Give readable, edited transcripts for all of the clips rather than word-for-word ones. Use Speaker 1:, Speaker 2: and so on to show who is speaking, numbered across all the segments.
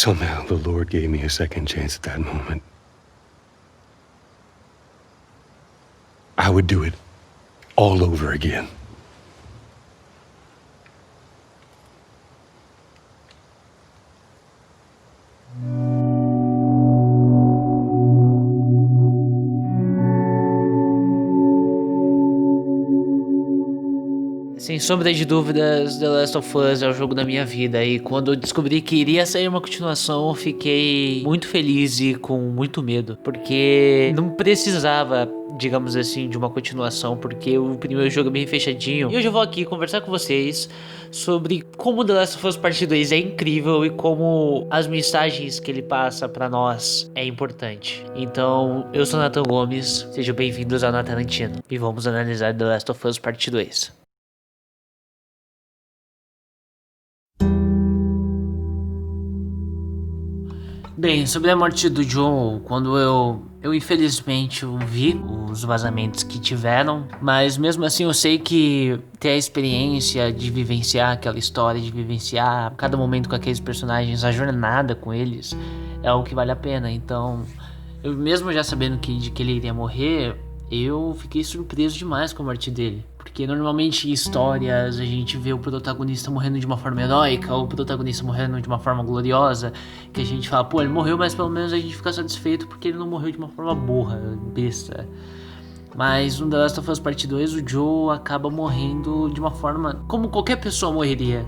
Speaker 1: Somehow the Lord gave me a second chance at that moment. I would do it all over again.
Speaker 2: Sem sombra de dúvidas, The Last of Us é o jogo da minha vida, e quando eu descobri que iria sair uma continuação, eu fiquei muito feliz e com muito medo, porque não precisava, digamos assim, de uma continuação, porque o primeiro jogo é bem fechadinho. E hoje eu vou aqui conversar com vocês sobre como The Last of Us Part 2 é incrível e como as mensagens que ele passa pra nós é importante. Então, eu sou Nathan Gomes, sejam bem-vindos ao Natalantino, e vamos analisar The Last of Us Part 2. Bem, sobre a morte do Joel, quando eu infelizmente vi os vazamentos que tiveram, mas mesmo assim eu sei que ter a experiência de vivenciar aquela história, de vivenciar cada momento com aqueles personagens, a jornada com eles, é algo que vale a pena. Então, eu mesmo já sabendo de que ele iria morrer, eu fiquei surpreso demais com a morte dele. Porque normalmente em histórias a gente vê o protagonista morrendo de uma forma heróica, ou o protagonista morrendo de uma forma gloriosa, que a gente fala, pô, ele morreu, mas pelo menos a gente fica satisfeito porque ele não morreu de uma forma burra, besta. Mas no The Last of Us Part 2 o Joel acaba morrendo de uma forma como qualquer pessoa morreria.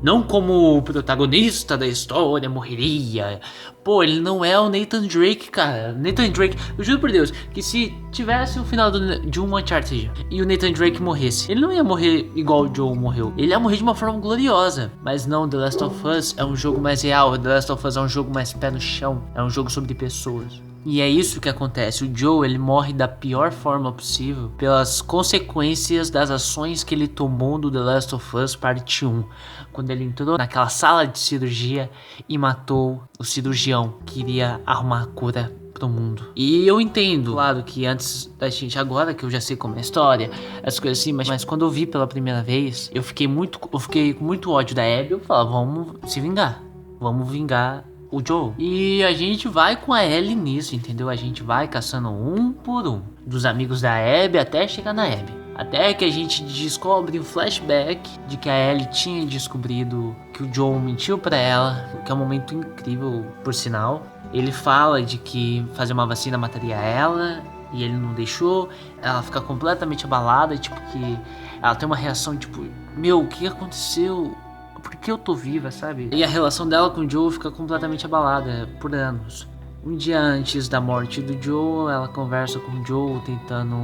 Speaker 2: Não como o protagonista da história morreria. Pô, ele não é o Nathan Drake, cara. Nathan Drake, eu juro por Deus, que se tivesse o final de um Uncharted e o Nathan Drake morresse, ele não ia morrer igual o Joel morreu. Ele ia morrer de uma forma gloriosa. Mas não, The Last of Us é um jogo mais real. The Last of Us é um jogo mais pé no chão. É um jogo sobre pessoas. E é isso que acontece, o Joel ele morre da pior forma possível pelas consequências das ações que ele tomou do The Last of Us Parte 1, quando ele entrou naquela sala de cirurgia e matou o cirurgião que iria arrumar a cura pro mundo. E eu entendo, claro, que antes da gente, agora que eu já sei como é a história, as coisas assim, mas quando eu vi pela primeira vez, eu fiquei com muito ódio da Abby. Eu falava, vamos se vingar, vamos vingar o Joel. E a gente vai com a Ellie nisso, entendeu? A gente vai caçando um por um, dos amigos da Abby até chegar na Abby. Até que a gente descobre um flashback de que a Ellie tinha descobrido que o Joel mentiu pra ela, que é um momento incrível, por sinal. Ele fala de que fazer uma vacina mataria ela, e ele não deixou. Ela fica completamente abalada, tipo que ela tem uma reação tipo, meu, o que aconteceu? Por que eu tô viva, sabe? E a relação dela com o Joel fica completamente abalada por anos. Um dia antes da morte do Joel, ela conversa com o Joel, tentando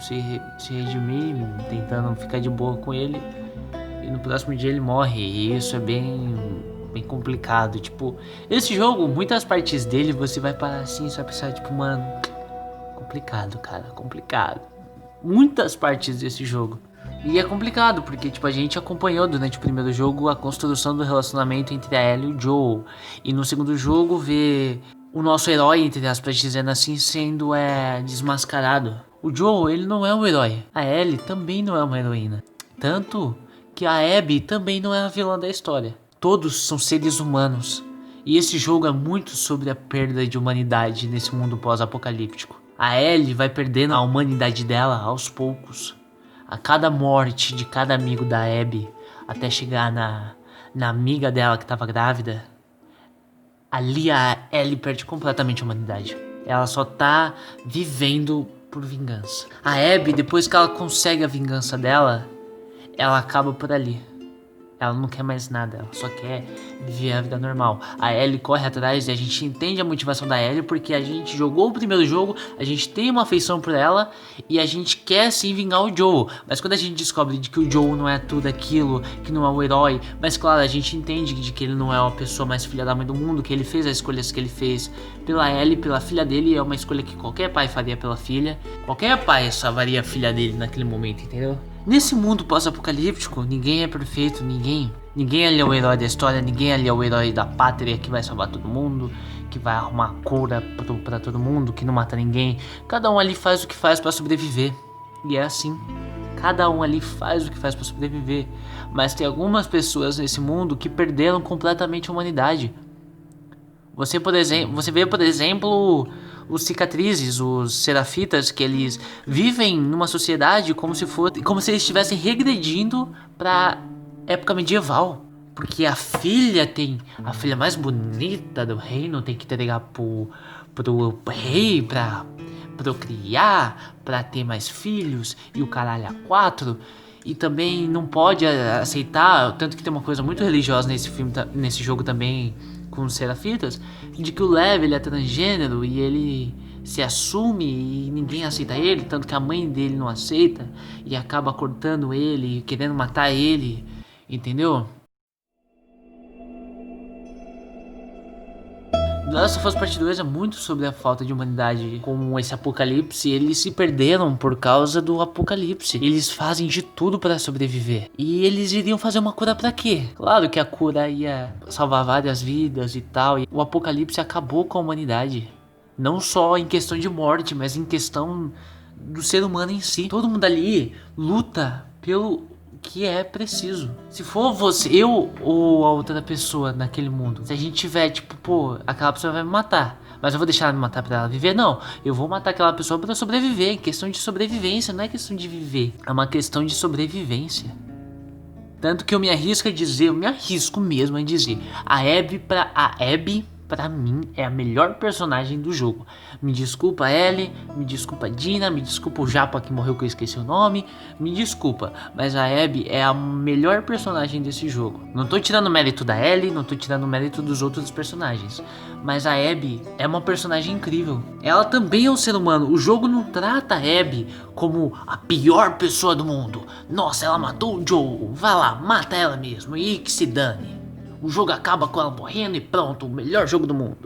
Speaker 2: se redimir, tentando ficar de boa com ele. E no próximo dia ele morre, e isso é bem complicado. Tipo, esse jogo, muitas partes dele, você vai parar assim, você vai pensar, tipo, mano, complicado, cara, complicado. Muitas partes desse jogo. E é complicado, porque tipo, a gente acompanhou durante o primeiro jogo a construção do relacionamento entre a Ellie e o Joel. E no segundo jogo ver o nosso herói, entre aspas, dizendo assim, sendo desmascarado. O Joel, ele não é um herói. A Ellie também não é uma heroína. Tanto que a Abby também não é a vilã da história. Todos são seres humanos. E esse jogo é muito sobre a perda de humanidade nesse mundo pós-apocalíptico. A Ellie vai perdendo a humanidade dela aos poucos. A cada morte de cada amigo da Abby, até chegar na amiga dela que estava grávida, ali a Ellie perde completamente a humanidade. Ela só tá vivendo por vingança. A Abby, depois que ela consegue a vingança dela, ela acaba por ali. Ela não quer mais nada, ela só quer viver a vida normal. A Ellie corre atrás e a gente entende a motivação da Ellie porque a gente jogou o primeiro jogo, a gente tem uma afeição por ela e a gente quer sim vingar o Joel. Mas quando a gente descobre de que o Joel não é tudo aquilo, que não é o herói, mas claro, a gente entende de que ele não é a pessoa mais filha da mãe do mundo, que ele fez as escolhas que ele fez pela Ellie, pela filha dele, é uma escolha que qualquer pai faria pela filha. Qualquer pai salvaria a filha dele naquele momento, entendeu? Nesse mundo pós-apocalíptico, ninguém é perfeito, ninguém ali é o herói da história, ninguém ali é o herói da pátria que vai salvar todo mundo, que vai arrumar cura pra todo mundo, que não mata ninguém. Cada um ali faz o que faz pra sobreviver. E é assim. Cada um ali faz o que faz pra sobreviver. Mas tem algumas pessoas nesse mundo que perderam completamente a humanidade. Você vê, por exemplo, os cicatrizes, os serafitas, que eles vivem numa sociedade como se eles estivessem regredindo pra época medieval. Porque a filha mais bonita do reino tem que entregar pro rei pra procriar, pra ter mais filhos e o caralho a quatro. E também não pode aceitar, tanto que tem uma coisa muito religiosa nesse jogo também com os serafitas, de que o Lev ele é transgênero e ele se assume e ninguém aceita ele, tanto que a mãe dele não aceita e acaba cortando ele, querendo matar ele, entendeu? The Last of Us Part 2 é muito sobre a falta de humanidade com esse apocalipse. Eles se perderam por causa do apocalipse. Eles fazem de tudo para sobreviver. E eles iriam fazer uma cura pra quê? Claro que a cura ia salvar várias vidas e tal. E o apocalipse acabou com a humanidade. Não só em questão de morte, mas em questão do ser humano em si. Todo mundo ali luta pelo que é preciso. Se for você, eu ou a outra pessoa naquele mundo, se a gente tiver tipo, pô, aquela pessoa vai me matar, mas eu vou deixar ela me matar pra ela viver? Não, eu vou matar aquela pessoa pra sobreviver. É questão de sobrevivência, não é questão de viver, é uma questão de sobrevivência. Tanto que eu me arrisco mesmo a dizer, a Abby pra mim é a melhor personagem do jogo. Me desculpa Ellie, me desculpa Dina, me desculpa o Japa que morreu que eu esqueci o nome, me desculpa, mas a Abby é a melhor personagem desse jogo. Não tô tirando mérito da Ellie, não tô tirando mérito dos outros personagens, mas a Abby é uma personagem incrível. Ela também é um ser humano. O jogo não trata a Abby como a pior pessoa do mundo. Nossa, ela matou o Joel, vai lá, mata ela mesmo e que se dane. O jogo acaba com ela morrendo e pronto, o melhor jogo do mundo.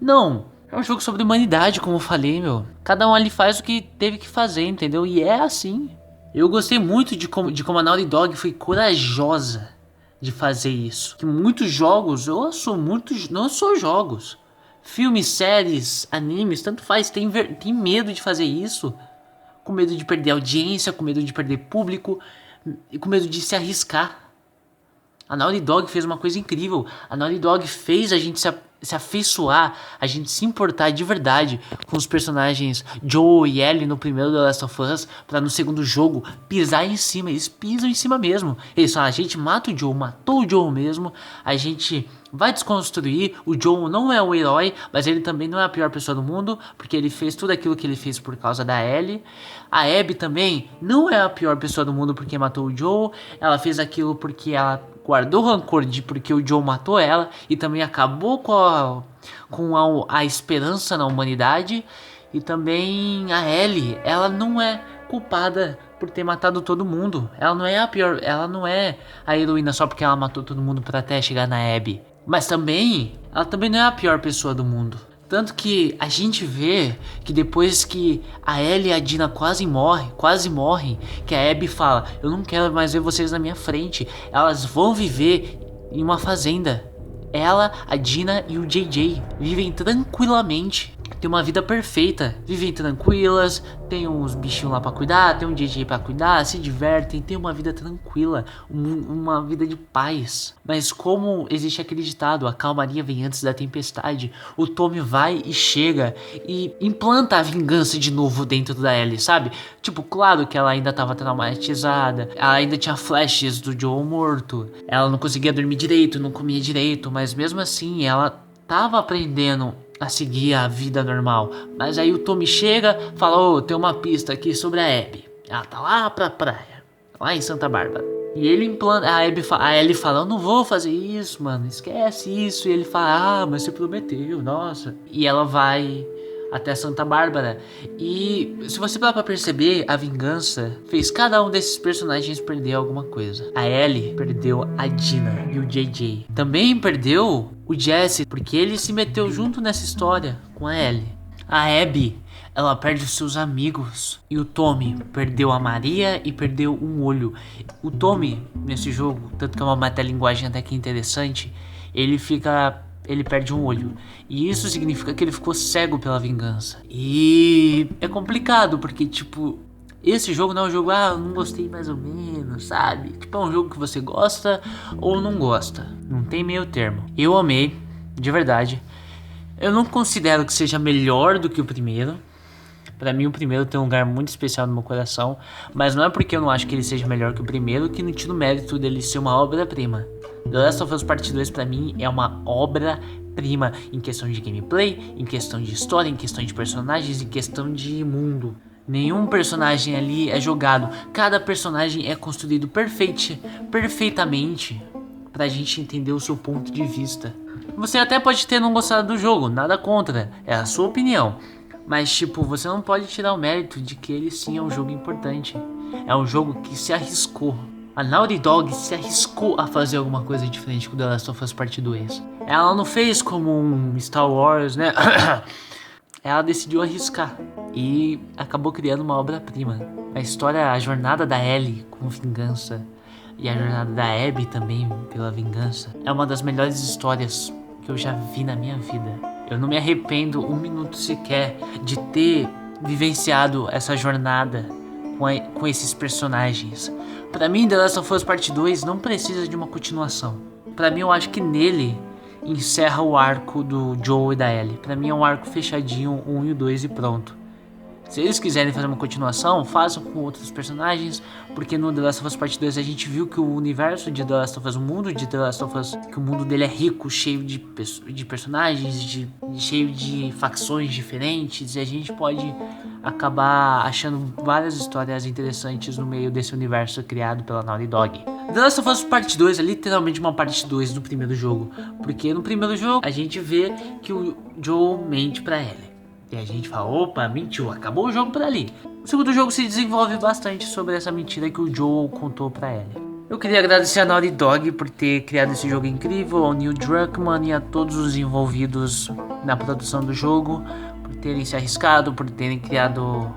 Speaker 2: Não, é um jogo sobre humanidade, como eu falei, meu. Cada um ali faz o que teve que fazer, entendeu? E é assim. Eu gostei muito de como a Naughty Dog foi corajosa de fazer isso. Que muitos jogos, não só jogos. Filmes, séries, animes, tanto faz, tem medo de fazer isso. Com medo de perder audiência, com medo de perder público e com medo de se arriscar. A Naughty Dog fez uma coisa incrível. A Naughty Dog fez a gente se afeiçoar, a gente se importar de verdade com os personagens Joel e Ellie no primeiro The Last of Us, pra no segundo jogo pisar em cima. Eles pisam em cima mesmo. Eles falam, a gente mata o Joel, matou o Joel mesmo, a gente vai desconstruir. O Joel não é o herói, mas ele também não é a pior pessoa do mundo, porque ele fez tudo aquilo que ele fez por causa da Ellie. A Abby também não é a pior pessoa do mundo porque matou o Joel. Ela fez aquilo porque ela guardou rancor porque o Joel matou ela e também acabou com a esperança na humanidade. E também a Ellie, ela não é culpada por ter matado todo mundo. Ela não é a pior, ela não é a heroína só porque ela matou todo mundo para até chegar na Abby. Mas também, ela também não é a pior pessoa do mundo. Tanto que a gente vê que depois que a Ellie e a Dina quase morrem, que a Abby fala, eu não quero mais ver vocês na minha frente. Elas vão viver em uma fazenda. Ela, a Dina e o JJ vivem tranquilamente. Tem uma vida perfeita, vivem tranquilas, tem uns bichinhos lá pra cuidar, tem um JJ pra cuidar, se divertem, tem uma vida tranquila, uma vida de paz. Mas como existe aquele ditado, a calmaria vem antes da tempestade, o Tommy vai e chega e implanta a vingança de novo dentro da Ellie, sabe? Tipo, claro que ela ainda tava traumatizada, ela ainda tinha flashes do Joel morto, ela não conseguia dormir direito, não comia direito, mas mesmo assim ela tava aprendendo a seguir a vida normal. Mas aí o Tommy chega, fala, ô, tem uma pista aqui sobre a Abby. Ela tá lá pra praia, lá em Santa Bárbara. E ele implanta, a Ellie fala, eu não vou fazer isso, mano, esquece isso. E ele fala, mas você prometeu, nossa. E ela vai até Santa Bárbara. E se você parar pra perceber, a vingança fez cada um desses personagens perder alguma coisa. A Ellie perdeu a Dina e o JJ. Também perdeu o Jesse, porque ele se meteu junto nessa história com a Ellie. A Abby, ela perde os seus amigos. E o Tommy perdeu a Maria e perdeu um olho. O Tommy, nesse jogo, tanto que é uma metalinguagem até que interessante, ele perde um olho. E isso significa que ele ficou cego pela vingança. E é complicado, porque, tipo, esse jogo não é um jogo, eu não gostei mais ou menos, sabe? Tipo, é um jogo que você gosta ou não gosta. Não tem meio termo. Eu amei, de verdade. Eu não considero que seja melhor do que o primeiro. Pra mim o primeiro tem um lugar muito especial no meu coração, mas não é porque eu não acho que ele seja melhor que o primeiro que não tira o mérito dele ser uma obra-prima. The Last of Us Part 2 pra mim é uma obra-prima em questão de gameplay, em questão de história, em questão de personagens, em questão de mundo. Nenhum personagem ali é jogado, cada personagem é construído perfeitamente pra gente entender o seu ponto de vista. Você até pode ter não gostado do jogo, nada contra, é a sua opinião. Mas tipo, você não pode tirar o mérito de que ele sim é um jogo importante. É um jogo que se arriscou. A Naughty Dog se arriscou a fazer alguma coisa diferente com The Last of Us Part 2. Ela não fez como um Star Wars, né? Ela decidiu arriscar e acabou criando uma obra-prima. A história, a jornada da Ellie com vingança e a jornada da Abby também pela vingança é uma das melhores histórias que eu já vi na minha vida. Eu não me arrependo um minuto sequer de ter vivenciado essa jornada com esses personagens. Pra mim, The Last of Us Part 2 não precisa de uma continuação. Pra mim, eu acho que nele encerra o arco do Joel e da Ellie. Pra mim é um arco fechadinho, 1 e o 2 e pronto. Se eles quiserem fazer uma continuação, façam com outros personagens, porque no The Last of Us Part 2 a gente viu que o universo de The Last of Us, o mundo de The Last of Us, que o mundo dele é rico, cheio de personagens, cheio de facções diferentes, e a gente pode acabar achando várias histórias interessantes no meio desse universo criado pela Naughty Dog. The Last of Us Part 2 é literalmente uma parte 2 do primeiro jogo, porque no primeiro jogo a gente vê que o Joel mente pra Ellie. E a gente fala, opa, mentiu, acabou o jogo por ali. O segundo jogo se desenvolve bastante sobre essa mentira que o Joel contou pra Ellie. Eu queria agradecer a Naughty Dog por ter criado esse jogo incrível, ao Neil Druckmann e a todos os envolvidos na produção do jogo, por terem se arriscado, por terem criado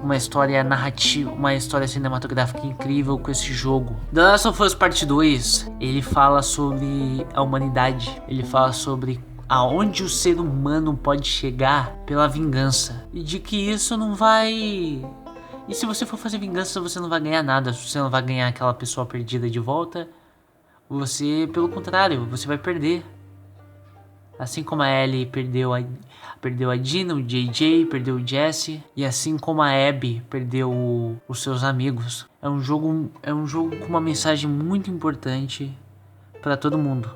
Speaker 2: uma história narrativa, uma história cinematográfica incrível com esse jogo. The Last of Us Part 2, ele fala sobre a humanidade, ele fala sobre aonde o ser humano pode chegar pela vingança. E de que isso não vai... E se você for fazer vingança, você não vai ganhar nada. Você não vai ganhar aquela pessoa perdida de volta. Você, pelo contrário, você vai perder. Assim como a Ellie perdeu a Dina, o JJ, perdeu o Jesse. E assim como a Abby perdeu os seus amigos. É um jogo com uma mensagem muito importante para todo mundo.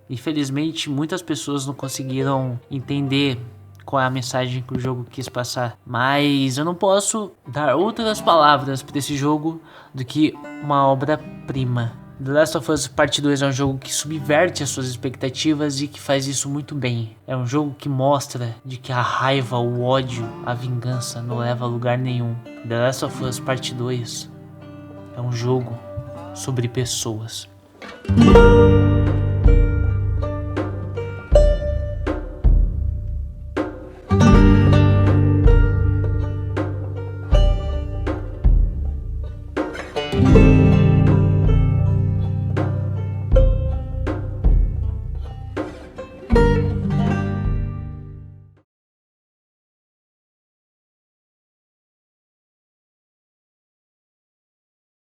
Speaker 2: Infelizmente, muitas pessoas não conseguiram entender qual é a mensagem que o jogo quis passar. Mas eu não posso dar outras palavras para esse jogo do que uma obra-prima. The Last of Us Part 2 é um jogo que subverte as suas expectativas e que faz isso muito bem. É um jogo que mostra de que a raiva, o ódio, a vingança não leva a lugar nenhum. The Last of Us Part 2 é um jogo sobre pessoas.